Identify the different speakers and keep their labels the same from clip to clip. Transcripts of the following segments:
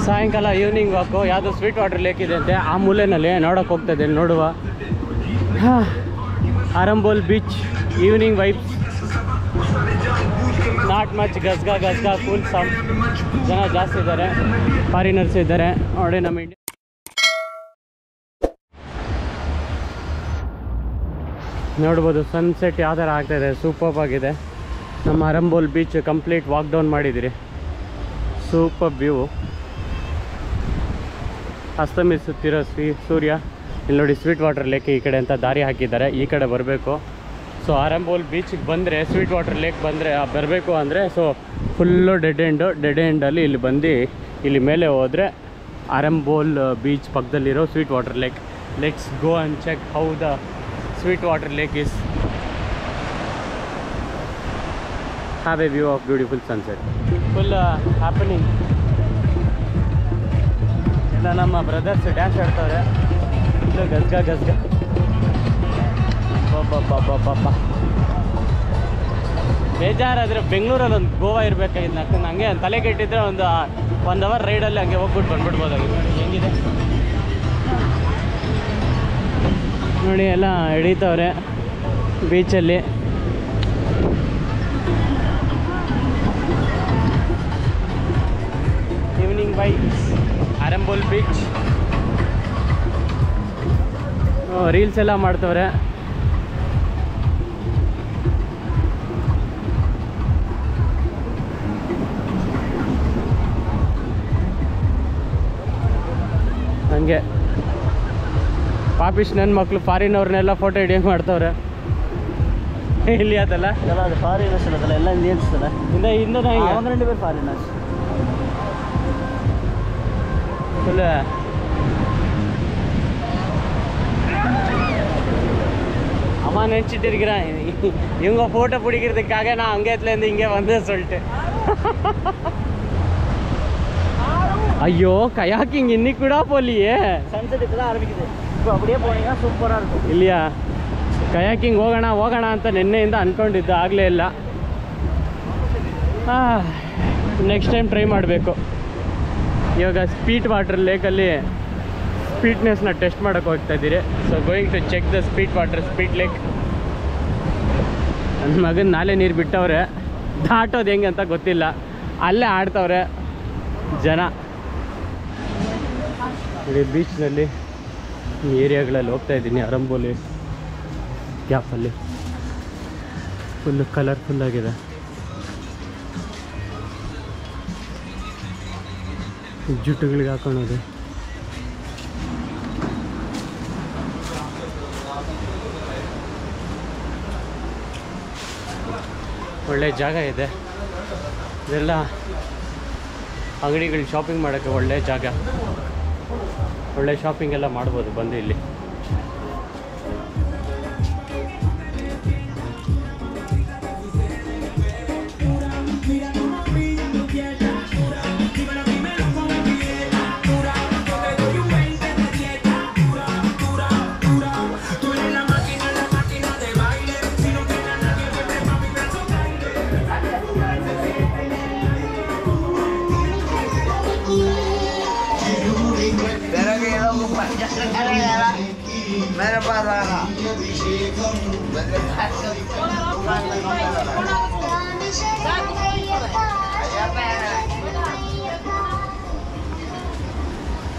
Speaker 1: ಸಾಯಂಕಾಲ ಈವ್ನಿಂಗ್ ವಾಕು ಯಾವುದೋ sweet water lake ಇದೆ ಅಂತೆ ಆ ಮೂಲೆಯಲ್ಲಿ ನೋಡೋಕೆ ಹೋಗ್ತಾ ಇದ್ದೇನೆ ನೋಡುವ. Arambol beach evening vibes, not much ಗಸ್ಗಾ ಕೂಲ್ ಸೌಂಡ್. ಜನ ಜಾಸ್ತಿ ಇದ್ದಾರೆ, ಫಾರಿನರ್ಸ್ ಇದ್ದಾರೆ ನೋಡಿ. ನಮ್ಮ ಇಂಡಿಯಾ ನೋಡ್ಬೋದು ಸನ್ಸೆಟ್ ಯಾವ ಥರ ಆಗ್ತಾಯಿದೆ, ಸೂಪರ್ ಆಗಿದೆ. ನಮ್ಮ ಆರಂಬೋಲ್ ಬೀಚ್ ಕಂಪ್ಲೀಟ್ ವಾಕ್ ಡೌನ್ ಮಾಡಿದ್ದೀರಿ, ಸೂಪರ್ ವ್ಯೂ. ಅಸ್ತಮಿಸುತ್ತಿರೋ ಸೂರ್ಯ. ಇಲ್ಲಿ ನೋಡಿ ಸ್ವೀಟ್ ವಾಟರ್ ಲೇಕ್ ಈ ಕಡೆ ಅಂತ ದಾರಿ ಹಾಕಿದ್ದಾರೆ, ಈ ಕಡೆ ಬರಬೇಕು. ಸೊ ಆರಂಬೋಲ್ ಬೀಚಿಗೆ ಬಂದರೆ ಸ್ವೀಟ್ ವಾಟರ್ ಲೇಕ್ ಬಂದರೆ ಬರಬೇಕು ಅಂದರೆ ಸೊ ಫುಲ್ಲು ಡೆಡ್ ಎಂಡಲ್ಲಿ ಇಲ್ಲಿ ಬಂದು ಇಲ್ಲಿ ಮೇಲೆ ಹೋದರೆ ಆರಂಬೋಲ್ ಬೀಚ್ ಪಕ್ಕದಲ್ಲಿರೋ sweet water lake. Let's go and check how the sweet water lake is. Have a view of beautiful sunset. Full happening. ಎಲ್ಲ ನಮ್ಮ ಬ್ರದರ್ಸ್ ಡ್ಯಾನ್ಸ್ ಆಡ್ತವ್ರೆ, ಫುಲ್ಲು ಗಸ್ಗ. ಬಾಬಾ ಬೇಜಾರಾದರೆ ಬೆಂಗಳೂರಲ್ಲಿ ಒಂದು ಗೋವಾ ಇರಬೇಕಾಗಿದ್ದು. ಯಾಕಂದ್ರೆ ಹಂಗೆ ತಲೆ ಕೆಟ್ಟಿದ್ರೆ ಒಂದು 1 ಅವರ್ ರೈಡಲ್ಲಿ ಹಂಗೆ ಹೋಗ್ಬಿಟ್ಟು ಬಂದ್ಬಿಡ್ಬೋದಾಗಿತ್ತು. ನೋಡಿ ಹೆಂಗಿದೆ ನೋಡಿ, ಎಲ್ಲ ಹಿಡಿತವ್ರೆ ಬೀಚಲ್ಲಿ. Evening vibes, Arambol beach. Reels ಎಲ್ಲ ಮಾಡ್ತವ್ರೆ. ಹಂಗೆ ಪಾಪಿಶ್ ನನ್ನ ಮಕ್ಕಳು ಫಾರಿನವ್ರನ್ನೆಲ್ಲ ಫೋಟೋ ಹಿಡಿಯಂಗೆ ಮಾಡ್ತವ್ರೆ. ಇಲ್ಲಿ ಅದಲ್ಲ
Speaker 2: ಅದು ಫಾರಿನರ್ಸ್ ಅದಲ್ಲ, ಎಲ್ಲ ಇಂಡಿಯನ್ಸ್ ಅಲ್ಲ.
Speaker 1: ಇಂದ
Speaker 2: ಬೇರೆ ಫಾರಿನರ್ಸ್
Speaker 1: ಫುಲ್ அம்மா நினச்சிட்டு இருக்கிறேன் இவங்க ஃபோட்டோ பிடிக்கிறதுக்காக நான் அங்கேத்துலேருந்து இங்கே வந்து சொல்லிட்டு. ஐயோ கயாக்கிங் இன்னைக்கு கூட போலியே,
Speaker 2: சன்செட்டுக்கு தான் ஆரம்பிக்குது. இப்போ அப்படியே போனீங்கன்னா ಸೂಪರಾக இருக்கும்.
Speaker 1: இல்லையா? ಕಯಾಕಿಂಗ್ ಹೋಗೋಣ ಅಂತ ನಿನ್ನೆಯಿಂದ ಅಂದ್ಕೊಂಡಿದ್ದು, ಆಗಲೇ ಇಲ್ಲ. ನೆಕ್ಸ್ಟ್ ಟೈಮ್ ಟ್ರೈ ಮಾಡಬೇಕು. ಇವಾಗ ಸ್ಪೀಟ್ ವಾಟರ್ ಲೇಕಲ್ಲಿ ಸ್ಪೀಟ್ನೆಸ್ನ ಟೆಸ್ಟ್ ಮಾಡೋಕ್ಕೆ ಹೋಗ್ತಾ ಇದ್ದೀರಿ. So going to check the sweet lake. ನನ್ನ ಮಗನ ನಾಲೆ ನೀರು ಬಿಟ್ಟವ್ರೆ, ದಾಟೋದು ಹೆಂಗೆ ಅಂತ ಗೊತ್ತಿಲ್ಲ. ಅಲ್ಲೇ ಆಡ್ತವ್ರೆ ಜನ. ಇಡೀ ಬೀಚ್ನಲ್ಲಿ ಈ ಏರಿಯಾಗಳಲ್ಲಿ ಹೋಗ್ತಾ ಇದ್ದೀನಿ. ಆರಂಬೋಲಿ ಗ್ಯಾಪಲ್ಲಿ ಫುಲ್ಲು ಕಲರ್ಫುಲ್ಲಾಗಿದೆ. ಜುಟ್ಟುಗಳಿಗೆ ಹಾಕೊಳ್ಳೋದು. ಒಳ್ಳೆ ಜಾಗ ಇದೆ. ಇದೆಲ್ಲ ಅಂಗಡಿಗಳು ಶಾಪಿಂಗ್ ಮಾಡೋಕ್ಕೆ ಒಳ್ಳೆ ಜಾಗ. ಒಳ್ಳೆ ಶಾಪಿಂಗ್ ಎಲ್ಲ ಮಾಡ್ಬೋದು ಬಂದು ಇಲ್ಲಿ.
Speaker 2: मेरे पास आना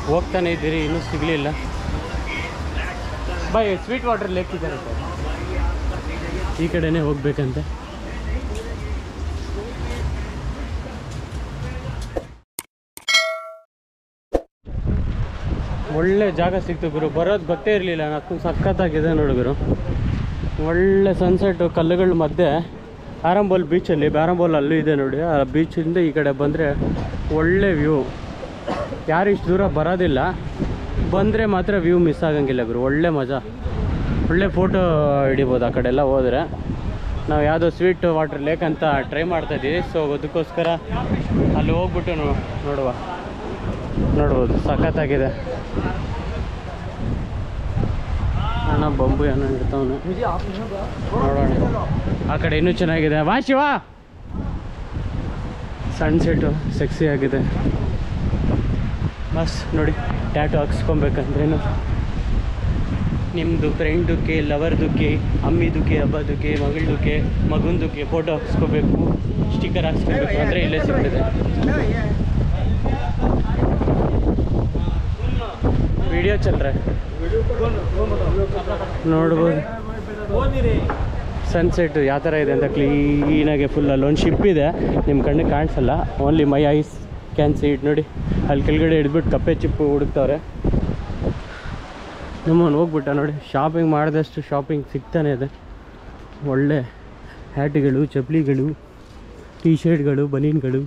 Speaker 1: ಹೋಗ್ತಾನೆ ಇದ್ದೀರಿ, ಇನ್ನೂ ಸಿಗಲಿಲ್ಲ. ಬಾಯ್ ಸ್ವೀಟ್ ವಾಟರ್ ಲೇಕ್ ಇದ್ದಾರೆ ಸರ್, ಈ ಕಡೆನೇ ಹೋಗ್ಬೇಕಂತೆ. ಒಳ್ಳೆ ಜಾಗ ಸಿಕ್ತು ಗುರು, ಬರೋದು ಗೊತ್ತೇ ಇರಲಿಲ್ಲ. నాకు ಸಖತ್ತಾಗಿದೆ ನೋಡಿ ಗುರು. ಒಳ್ಳೆ ಸನ್ಸೆಟ್ಟು ಕಲ್ಲುಗಳ ಮಧ್ಯೆ ಆರಂಬೋಲ್ ಬೀಚಲ್ಲಿ. ಆರಂಬೋಲ್ ಅಲ್ಲೂ ಇದೆ ನೋಡಿ. ಆ ಬೀಚಿಂದ ಈ ಕಡೆ ಬಂದರೆ ಒಳ್ಳೆ ವ್ಯೂ. ಯಾರು ಇಷ್ಟು ದೂರ ಬರೋದಿಲ್ಲ, ಬಂದರೆ ಮಾತ್ರ ವ್ಯೂ ಮಿಸ್ ಆಗಂಗಿಲ್ಲ ಗುರು. ಒಳ್ಳೆ ಮಜಾ, ಒಳ್ಳೆ ಫೋಟೋ ಹಿಡಿಬೋದು ಆ ಕಡೆ ಎಲ್ಲ ಹೋದರೆ. ನಾವು ಯಾವುದೋ ಸ್ವೀಟ್ ವಾಟರ್ ಲೇಕ್ ಅಂತ ಟ್ರೈ ಮಾಡ್ತಾಯಿದ್ದೀವಿ. ಸೊ ಅದಕ್ಕೋಸ್ಕರ ಅಲ್ಲಿ ಹೋಗ್ಬಿಟ್ಟು ನೋಡ್ಬೋದು. ಸಖತ್ತಾಗಿದೆ. ಅಣ್ಣ ಬಂಬು ಏನೋ ಇಡ್ತಾವನು, ನೋಡೋಣ. ಆ ಕಡೆ ಇನ್ನೂ ಚೆನ್ನಾಗಿದೆ. ವಾ ಶಿವ, ಸನ್ಸೆಟ್ಟು ಸೆಕ್ಸಿ ಆಗಿದೆ. ಬಸ್ ನೋಡಿ, ಟ್ಯಾಟು ಹಾಕ್ಸ್ಕೊಬೇಕಂದ್ರೇನು ನಿಮ್ಮದು ಫ್ರೆಂಡ್ದುಕ್ಕೆ, ಲವರ್ದುಕ್ಕೆ, ಅಮ್ಮಿದುಕ್ಕೆ, ಹಬ್ಬದಕ್ಕೆ, ಮಗಳದುಕ್ಕೆ, ಮಗಂದುಕ್ಕೆ ಫೋಟೋ ಹಾಕ್ಸ್ಕೋಬೇಕು, ಸ್ಟಿಕ್ಕರ್ ಹಾಕ್ಸ್ಕೋಬೇಕು ಅಂದರೆ ಇಲ್ಲೇ ಸಿಗ್ತದೆ. ವಿಡಿಯೋ ಚಲ್ರೆ ನೋಡ್ಬೋದು ಸನ್ಸೆಟ್ಟು ಯಾವ ಥರ ಇದೆ ಅಂತ ಕ್ಲೀನಾಗಿ ಫುಲ್. ಅಲ್ಲೊಂದು ಶಿಪ್ ಇದೆ, ನಿಮ್ಮ ಕಣ್ಣಿಗೆ ಕಾಣಿಸಲ್ಲ, only my ice can see it. ನೋಡಿ ಅಲ್ಲಿ ಕೆಳಗಡೆ ಹಿಡಿದ್ಬಿಟ್ಟು ಕಪ್ಪೆ ಚಿಪ್ಪು ಹುಡುಕ್ತವ್ರೆ. ನಮ್ಮನ್ನು ಹೋಗ್ಬಿಟ್ಟ ನೋಡಿ. ಶಾಪಿಂಗ್ ಮಾಡಿದಷ್ಟು ಶಾಪಿಂಗ್ ಸಿಗ್ತಾನೆ ಇದೆ. ಒಳ್ಳೆ ಹ್ಯಾಟ್ಗಳು, ಚಪ್ಪಲಿಗಳು, ಟೀ ಶರ್ಟ್ಗಳು, ಬನೀನ್ಗಳು,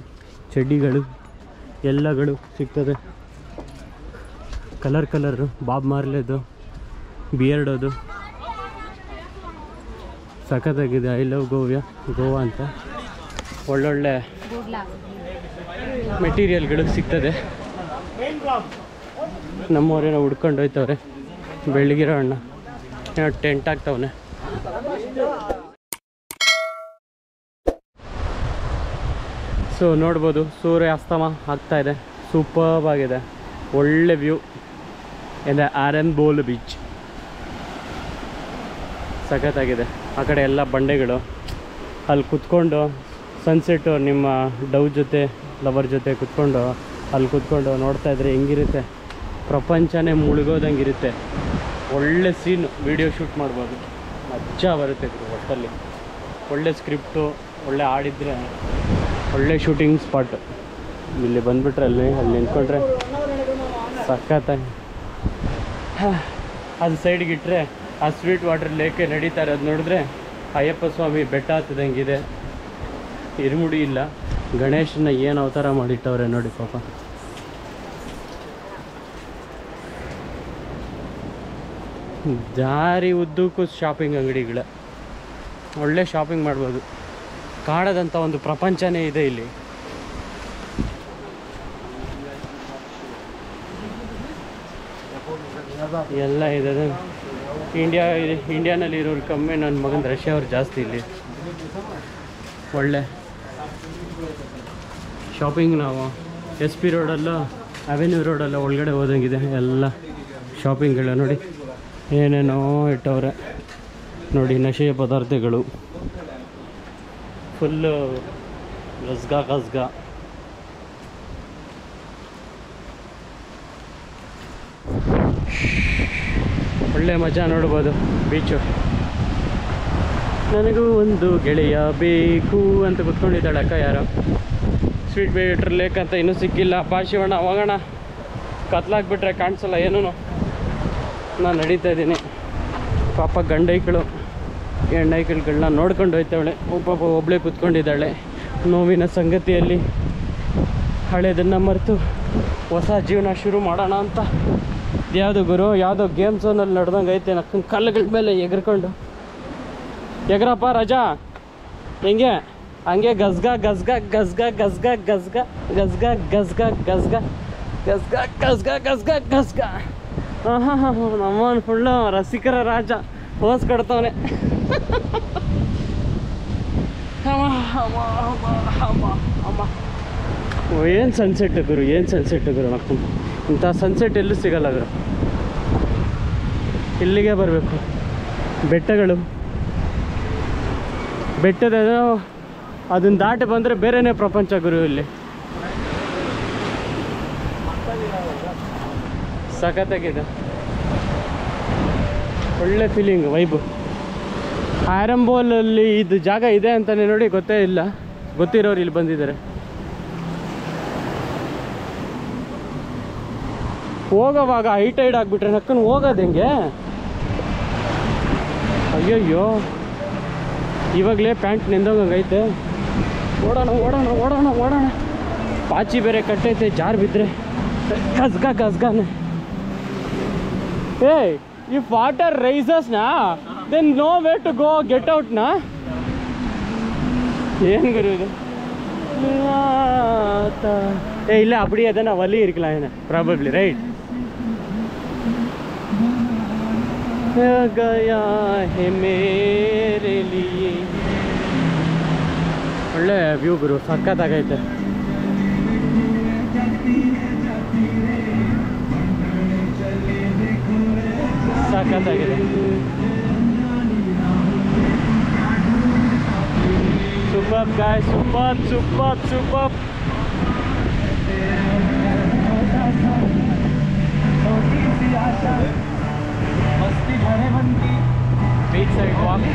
Speaker 1: ಚಡ್ಡಿಗಳು ಎಲ್ಲಗಳು ಸಿಗ್ತದೆ. ಕಲರು ಬಾಬ್ ಮಾರ್ಲೆದು, ಬಿಯರ್ಡೋದು ಸಖತ್ತಾಗಿದೆ. ಐ ಲವ್ ಗೋವಾ ಅಂತ ಒಳ್ಳೊಳ್ಳೆ ಮೆಟೀರಿಯಲ್ಗಳು ಸಿಗ್ತದೆ. ನಮ್ಮವರೇನೋ ಹುಡ್ಕೊಂಡು ಹೋಯ್ತವ್ರೆ. ಬೆಳಗಿರೋ ಅಣ್ಣ ಏನೋ ಟೆಂಟ್ ಆಗ್ತವನೆ. ಸೊ ನೋಡ್ಬೋದು ಸೂರ್ಯಾಸ್ತಮ ಆಗ್ತಾಯಿದೆ. ಸೂಪರ್ಬ್ ಆಗಿದೆ, ಒಳ್ಳೆ ವ್ಯೂ ಇದೆ. ಆರಂಬೋಲ್ ಬೀಚ್ ಸಖತ್ತಾಗಿದೆ. ಆ ಕಡೆ ಎಲ್ಲ ಬಂಡೆಗಳು. ಅಲ್ಲಿ ಕುತ್ಕೊಂಡು ಸನ್ಸೆಟ್ಟು ನಿಮ್ಮ ಜೊತೆ ಲವರ್ ಜೊತೆ ಕುತ್ಕೊಂಡು ಅಲ್ಲಿ ಕುತ್ಕೊಂಡು ನೋಡ್ತಾಯಿದ್ರೆ ಹೆಂಗಿರುತ್ತೆ, ಪ್ರಪಂಚನೇ ಮುಳುಗೋದಂಗಿರುತ್ತೆ. ಒಳ್ಳೆ ಸೀನು, ವೀಡಿಯೋ ಶೂಟ್ ಮಾಡ್ಬೋದು, ಮಜಾ ಬರುತ್ತೆ ಒಟ್ಟಲ್ಲಿ. ಒಳ್ಳೆ ಸ್ಕ್ರಿಪ್ಟು, ಒಳ್ಳೆ ಆಡಿದರೆ ಒಳ್ಳೆ ಶೂಟಿಂಗ್ ಸ್ಪಾಟ್. ಇಲ್ಲಿ ಬಂದುಬಿಟ್ರೆ ಅಲ್ಲಿ ನಿಂತ್ಕೊಂಡ್ರೆ ಸಖತ್ತಾಗಿ. ಅದು ಸೈಡ್ಗೆ ಇಟ್ಟರೆ ಆ ಸ್ವೀಟ್ ವಾಟರ್ ಲೇಕೆ ನಡೀತಾ ಇರೋದು ನೋಡಿದ್ರೆ ಅಯ್ಯಪ್ಪ ಸ್ವಾಮಿ ಬೆಟ್ಟ ಹತ್ತದಂಗಿದೆ. ಇರುಮುಡಿ ಇಲ್ಲ. ಗಣೇಶನ ಏನು ಅವತಾರ ಮಾಡಿಟ್ಟವ್ರೆ ನೋಡಿ ಪಾಪ. ದಾರಿ ಉದ್ದಕ್ಕೂ ಶಾಪಿಂಗ್ ಅಂಗಡಿಗಳ, ಒಳ್ಳೆ ಶಾಪಿಂಗ್ ಮಾಡ್ಬೋದು. ಕಾಣದಂಥ ಒಂದು ಪ್ರಪಂಚನೇ ಇದೆ ಇಲ್ಲಿ. ಎಲ್ಲ ಇದೆ. ಇಂಡಿಯಾನಲ್ಲಿ ಇರೋರು ಕಮ್ಮಿ, ನನ್ನ ಮಗನ ರಷ್ಯಾ ಅವ್ರು ಜಾಸ್ತಿ ಇಲ್ಲಿ. ಒಳ್ಳೆ ಶಾಪಿಂಗ್. ನಾವು ಎಸ್ ಪಿ ರೋಡಲ್ಲೂ ಅವೆನ್ಯೂ ರೋಡಲ್ಲ ಒಳಗಡೆ ಹೋದಂಗಿದೆ ಎಲ್ಲ ಶಾಪಿಂಗ್ಗಳು. ನೋಡಿ ಏನೇನೋ ಇಟ್ಟವ್ರೆ ನೋಡಿ, ನಶೆಯ ಪದಾರ್ಥಗಳು ಫುಲ್ಲು ಗಸ್ಗಾ. ಒಳ್ಳೆ ಮಜಾ ನೋಡ್ಬೋದು ಬೀಚು. ನನಗೂ ಒಂದು ಗೆಳೆಯ ಬೇಕು ಅಂತ ಕೂತ್ಕೊಂಡಿದ್ದಾಳೆ ಅಕ್ಕ ಯಾರೋ. ಸ್ವೀಟ್ ಬೇಟ್ರ್ ಲೇಕ್ ಅಂತ ಇನ್ನೂ ಸಿಕ್ಕಿಲ್ಲ. ಶಿವಣ್ಣ ಹೋಗೋಣ, ಕತ್ಲಾಗ್ಬಿಟ್ರೆ ಕಾಣಿಸಲ್ಲ ಏನೂ. ನಾನು ನಡೀತಾ ಇದ್ದೀನಿ. ಪಾಪ ಗಂಡೈಗಳು ಹೆಣ್ಣೈಕಳುಗಳನ್ನ ನೋಡ್ಕೊಂಡು ಹೋಯ್ತಾವಳೆ. ಪಾಪ ಒಬ್ಬಳೇ ಕೂತ್ಕೊಂಡಿದ್ದಾಳೆ ನೋವಿನ ಸಂಗತಿಯಲ್ಲಿ. ಹಳೇದನ್ನು ಮರೆತು ಹೊಸ ಜೀವನ ಶುರು ಮಾಡೋಣ ಅಂತ. ಯಾವುದು ಗುರು, ಯಾವುದೋ ಗೇಮ್ ಝೋನಲ್ಲಿ ನಡೆದಂಗೆ ಐತೆ. ನಕ್ಕನ ಕಲ್ಲುಗಳ ಮೇಲೆ ಎಗ್ರಪ್ಪ ರಜಾ. ಹೆಂಗೆ ಹಂಗೆ ಗಸ್ಗಾ. ಹಾಂ ನಮ್ಮವನು ಫುಲ್ಲು ರಸಿಕರ ರಾಜ, ಹೋಸ್ ಕೊಡ್ತವನೆ. ಏನು ಸನ್ಸೆಟ್ ಗುರು, ಮಕ್ಕಳು ಇಂಥ ಸನ್ಸೆಟ್ ಎಲ್ಲೂ ಸಿಗಲ್ಲ ಗುರು. ಇಲ್ಲಿಗೆ ಬರಬೇಕು. ಬೆಟ್ಟದ ಅದನ್ನು ದಾಟಿ ಬಂದರೆ ಬೇರೆಯೇ ಪ್ರಪಂಚ ಗುರು. ಇಲ್ಲಿ ಸಖತ್ತಾಗಿದೆ, ಒಳ್ಳೆ ಫೀಲಿಂಗ್, ವೈಬು. ಆರಂಬೋಲಲ್ಲಿ ಇದು ಜಾಗ ಇದೆ ಅಂತಲೇ ನೋಡಿ ಗೊತ್ತೇ ಇಲ್ಲ. ಗೊತ್ತಿರೋರು ಇಲ್ಲಿ ಬಂದಿದ್ದಾರೆ. ಹೋಗೋವಾಗ ಹೈಟೈಡ್ ಆಗಿಬಿಟ್ರೆ ನಕ್ಕನ್ನು ಹೋಗೋದು ಹೆಂಗೆ? ಅಯ್ಯಯ್ಯೋ, ಇವಾಗಲೇ ಪ್ಯಾಂಟ್ ನೆಂದೋಗೈತೆ. ಓಡೋಣ. ಪಾಚಿ ಬೇರೆ ಕಟ್ಟೈತೆ, ಜಾರ್ ಬಿದ್ದರೆ ಗಸ್ಗಾನೆ. ಏಯ್, ಇಫ್ ವಾಟರ್ ರೈಸಸ್ನಾ then no way to go, get ಔಟ್ನಾ. ಏನು ಗುರು ಇದು? ಇಲ್ಲ அப்படி எதனா வலி இருக்கலாம் என்ன, ப்ராபப்ளி ரைட். गया है मेरे लिए. ಒಳ್ಳೆ ವ್ಯೂ ಗುರು, ಸಖತ್ತಾಗೈತೆ. ಸಖತ್ತಾಗಿದೆ. Super guy, super super super. Beach side walk.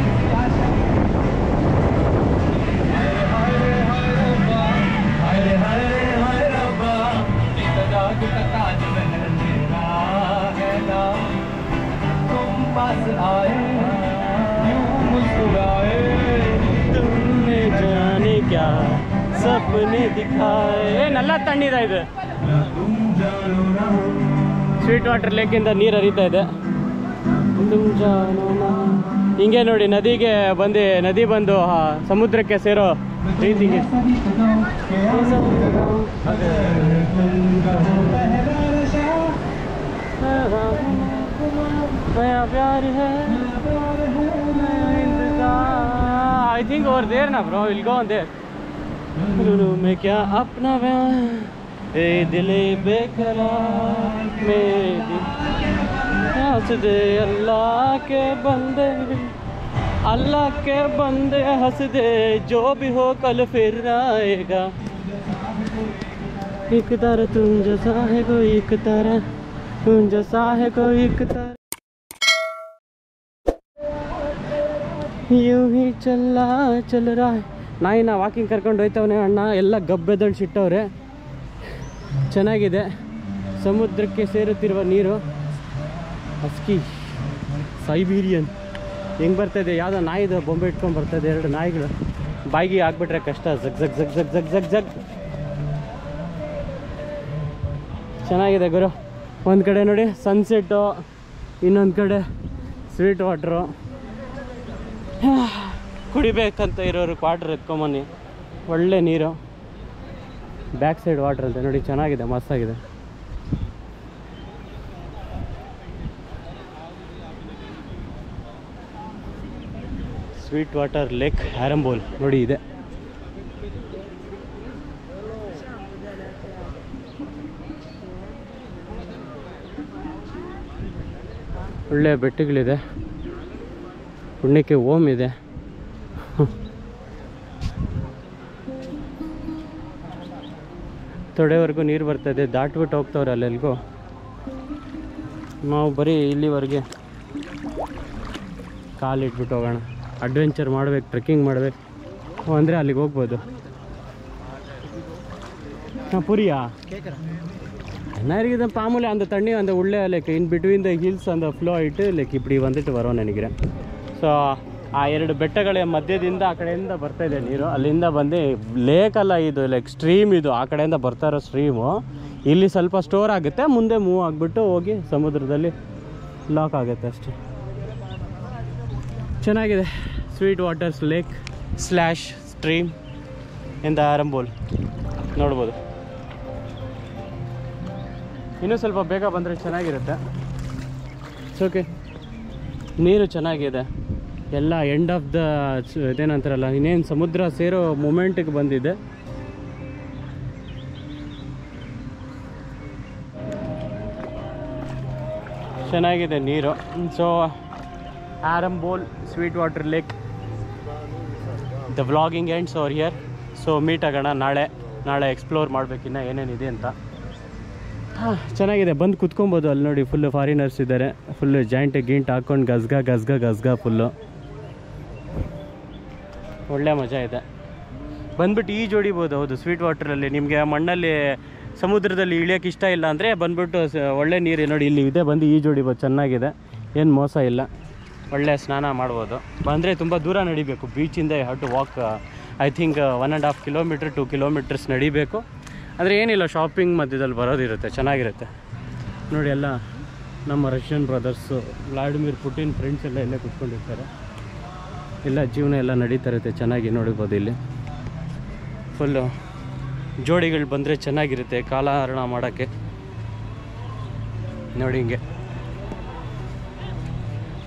Speaker 1: तुमने जाने क्या सपने दिखाए. ನಲ್ಲ ತಣ್ಣೀರ ಇದು. ಸ್ವೀಟ್ ವಾಟರ್ ಲೇಕಿಂದ ನೀರು ಹರಿತಾ ಇದೆ. ಹಿಂಗೆ ನೋಡಿ ನದಿಗೆ ಬಂದು ನದಿ ಬಂದು ಸಮುದ್ರಕ್ಕೆ ಸೇರೋ ರೀತಿಗೆ. I think over there na bro, we'll go on there. मैं क्या अपना ए दिले बेकरार मेरी हंस दे अल्लाह के बंदे हंस दे, जो भी हो कल फिर आएगा. एक तारा तुम जैसा है कोई, एक तारा तुम जैसा है कोई, एक तारा यूं ही चल रहा है. ನಾಯಿನ ವಾಕಿಂಗ್ ಕರ್ಕೊಂಡು ಹೋಯ್ತವನೇ ಅಣ್ಣ. ಎಲ್ಲ ಗಬ್ಬೆದಳು ಸಿಟ್ಟವ್ರೆ. ಚೆನ್ನಾಗಿದೆ. ಸಮುದ್ರಕ್ಕೆ ಸೇರುತ್ತಿರುವ ನೀರು. ಹಸ್ಕಿ ಸೈಬೀರಿಯನ್ ಹೆಂಗೆ ಬರ್ತಾಯಿದೆ. ಯಾವುದೋ ನಾಯಿದು ಬೊಂಬೆ ಇಟ್ಕೊಂಡು ಬರ್ತಾಯಿದೆ. 2 ನಾಯಿಗಳು ಬಾಯಿಗೆ ಹಾಕ್ಬಿಟ್ರೆ ಕಷ್ಟ. ಜಗ್ ಜಗ್ ಜಗ್ ಜಗ್ ಜಗ್ ಜಗ್ ಜಗ್. ಚೆನ್ನಾಗಿದೆ ಗುರು. ಒಂದು ಕಡೆ ನೋಡಿ ಸನ್ಸೆಟ್ಟು, ಇನ್ನೊಂದು ಕಡೆ ಸ್ವೀಟ್ ವಾಟ್ರು. ಕುಡಿಬೇಕಂತ ಇರೋರು ವಾಟ್ರ್ ಎತ್ಕೊಂಬನ್ನಿ. ಒಳ್ಳೆ ನೀರು. ಬ್ಯಾಕ್ ಸೈಡ್ ವಾಟ್ರ್ ಅಂತ ನೋಡಿ, ಚೆನ್ನಾಗಿದೆ, ಮಸ್ತಾಗಿದೆ. ಸ್ವೀಟ್ ವಾಟರ್ ಲೇಕ್ ಆರಂಬೋಲ್ ನೋಡಿ ಇದೆ. ಒಳ್ಳೆ ಬೆಟ್ಟಗಳಿದೆ. ಪುಣ್ಯಕ್ಕೆ ಓಮ್ ಇದೆ. ತೊಡೆವರೆಗೂ ನೀರು ಬರ್ತಾಯಿದೆ. ದಾಟ್ಬಿಟ್ಟು ಹೋಗ್ತವ್ರೆ ಅಲ್ಲೆಲ್ಗೂ. ನಾವು ಬರೀ ಇಲ್ಲಿವರೆಗೆ ಕಾಲಿಟ್ಬಿಟ್ಟು ಹೋಗೋಣ. ಅಡ್ವೆಂಚರ್ ಮಾಡಬೇಕು, ಟ್ರೆಕ್ಕಿಂಗ್ ಮಾಡಬೇಕು ಅಂದರೆ ಅಲ್ಲಿಗೆ ಹೋಗ್ಬೋದು. புரியா என்ன இருக்குது பாமூலி அந்த தண்ணி அந்த உள்ளே like in between the hills அந்த ಫ್ಲೋ ಆಯಿತು ಲೈಕ್ இப்படி வந்துட்டு வரோம் நினைக்கிறேன். ಸೊ ಆ 2 ಬೆಟ್ಟಗಳ ಮಧ್ಯದಿಂದ ಆ ಕಡೆಯಿಂದ ಬರ್ತಾ ಇದೆ ನೀರು. ಅಲ್ಲಿಂದ ಬಂದು ಲೇಕ್ ಅಲ್ಲ ಇದು, ಲೈಕ್ ಸ್ಟ್ರೀಮ್ ಇದು. ಆ ಕಡೆಯಿಂದ ಬರ್ತಾ ಇರೋ ಸ್ಟ್ರೀಮು ಇಲ್ಲಿ ಸ್ವಲ್ಪ ಸ್ಟೋರ್ ಆಗುತ್ತೆ, ಮುಂದೆ ಮೂವ್ ಆಗಿಬಿಟ್ಟು ಹೋಗಿ ಸಮುದ್ರದಲ್ಲಿ ಲಾಕ್ ಆಗುತ್ತೆ ಅಷ್ಟೇ. ಚೆನ್ನಾಗಿದೆ. Sweet waters lake slash stream ಇಂದ ಆರಂಬೋಲ್ ನೋಡ್ಬೋದು. ಇನ್ನೂ ಸ್ವಲ್ಪ ಬೇಗ ಬಂದರೆ ಚೆನ್ನಾಗಿರುತ್ತೆ. ಓಕೆ, ನೀರು ಚೆನ್ನಾಗಿದೆ. ಎಲ್ಲ ಎಂಡ್ ಆಫ್ ದ ಇದೇನಂತಾರಲ್ಲ, ಇನ್ನೇನು ಸಮುದ್ರ ಸೇರೋ ಮೂಮೆಂಟಿಗೆ ಬಂದಿದೆ. ಚೆನ್ನಾಗಿದೆ ನೀರು. So Arambol sweet water lake, the vlogging ends over here. So meet ಆಗೋಣ ನಾಳೆ ಎಕ್ಸ್ಪ್ಲೋರ್ ಮಾಡಬೇಕಿನ್ನ ಏನೇನಿದೆ ಅಂತ. ಹಾಂ, ಚೆನ್ನಾಗಿದೆ. ಬಂದು ಕುತ್ಕೊಬೋದು. ಅಲ್ಲಿ ನೋಡಿ ಫುಲ್ಲು ಫಾರಿನರ್ಸ್ ಇದ್ದಾರೆ. ಫುಲ್ಲು ಜಾಯಿಂಟ್ ಗಿಂಟ್ ಹಾಕ್ಕೊಂಡು ಗಸ್ಗ ಫುಲ್ಲು ಒಳ್ಳೆ ಮಜಾ ಇದೆ. ಬಂದ್ಬಿಟ್ಟು ಈಜು ಹೊಡಿಬೋದು. ಹೌದು, ಸ್ವೀಟ್ ವಾಟ್ರಲ್ಲಿ ನಿಮಗೆ ಮಣ್ಣಲ್ಲಿ ಸಮುದ್ರದಲ್ಲಿ ಇಳಿಯೋಕ್ಕೆ ಇಷ್ಟ ಇಲ್ಲ ಅಂದರೆ ಬಂದುಬಿಟ್ಟು ಒಳ್ಳೆ ನೀರು ನೋಡಿ ಇಲ್ಲಿ ಇದೆ, ಬಂದು ಈಜು ಹೊಡಿಬೋದು. ಚೆನ್ನಾಗಿದೆ, ಏನು ಮೋಸ ಇಲ್ಲ. ಒಳ್ಳೆ ಸ್ನಾನ ಮಾಡ್ಬೋದು. ಬಂದರೆ ತುಂಬ ದೂರ ನಡಿಬೇಕು. ಬೀಚಿಂದ have to walk I think 1.5 kilometre 2 kilometres ನಡಿಬೇಕು. ಅಂದರೆ ಏನಿಲ್ಲ, ಶಾಪಿಂಗ್ ಮಧ್ಯದಲ್ಲಿ ಬರೋದಿರುತ್ತೆ, ಚೆನ್ನಾಗಿರುತ್ತೆ. ನೋಡಿ ಎಲ್ಲ ನಮ್ಮ Russian brothers, Vladimir Putin friends ಎಲ್ಲ ಇಲ್ಲೇ ಕುತ್ಕೊಂಡಿರ್ತಾರೆ. ಎಲ್ಲ ಜೀವನ ಎಲ್ಲ ನಡೀತಾ ಇರುತ್ತೆ, ಚೆನ್ನಾಗಿ ನೋಡ್ಬೋದು. ಇಲ್ಲಿ ಫುಲ್ಲು ಜೋಡಿಗಳು ಬಂದರೆ ಚೆನ್ನಾಗಿರುತ್ತೆ ಕಾಲಹರಣ ಮಾಡೋಕ್ಕೆ. ನೋಡಿ ಹಿಂಗೆ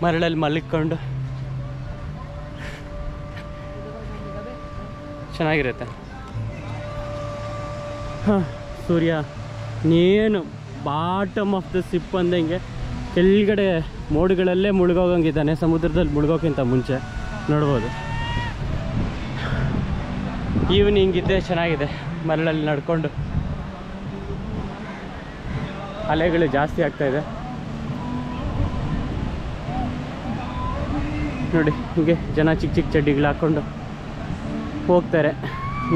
Speaker 1: ಮರಳಲ್ಲಿ ಮಲ್ಕೊಂಡು ಚೆನ್ನಾಗಿರುತ್ತೆ. ಹಾಂ, ಸೂರ್ಯ ಏನು ಬಾಟಮ್ ಆಫ್ ದ ಸಿಪ್ ಅಂದಂಗೆ ಕೆಳಗಡೆ ಮೋಡ್ಗಳಲ್ಲೇ ಮುಳುಗೋಗಂಗಿದ್ದಾನೆ, ಸಮುದ್ರದಲ್ಲಿ ಮುಳುಗೋಕ್ಕಿಂತ ಮುಂಚೆ ನೋಡ್ಬೋದು. ಈವ್ನಿಂಗ್ ಇದ್ದೇ ಚೆನ್ನಾಗಿದೆ, ಮರಳಲ್ಲಿ ನಡ್ಕೊಂಡು. ಅಲೆಗಳು ಜಾಸ್ತಿ ಆಗ್ತಾಯಿದೆ ನೋಡಿ. ಹೀಗೆ ಜನ ಚಿಕ್ಕ ಚಿಕ್ಕ ಚಡ್ಡಿಗಳು ಹಾಕ್ಕೊಂಡು ಹೋಗ್ತಾರೆ,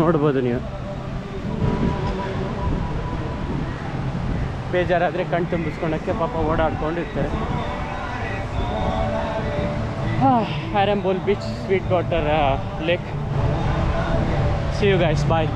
Speaker 1: ನೋಡ್ಬೋದು ನೀವು. ಬೇಜಾರಾದರೆ ಕಣ್ ತುಂಬಿಸ್ಕೊಳಕ್ಕೆ ಪಾಪ ಓಡಾಡ್ಕೊಂಡಿರ್ತಾರೆ. Arambol beach, sweet water lake. See you guys, bye.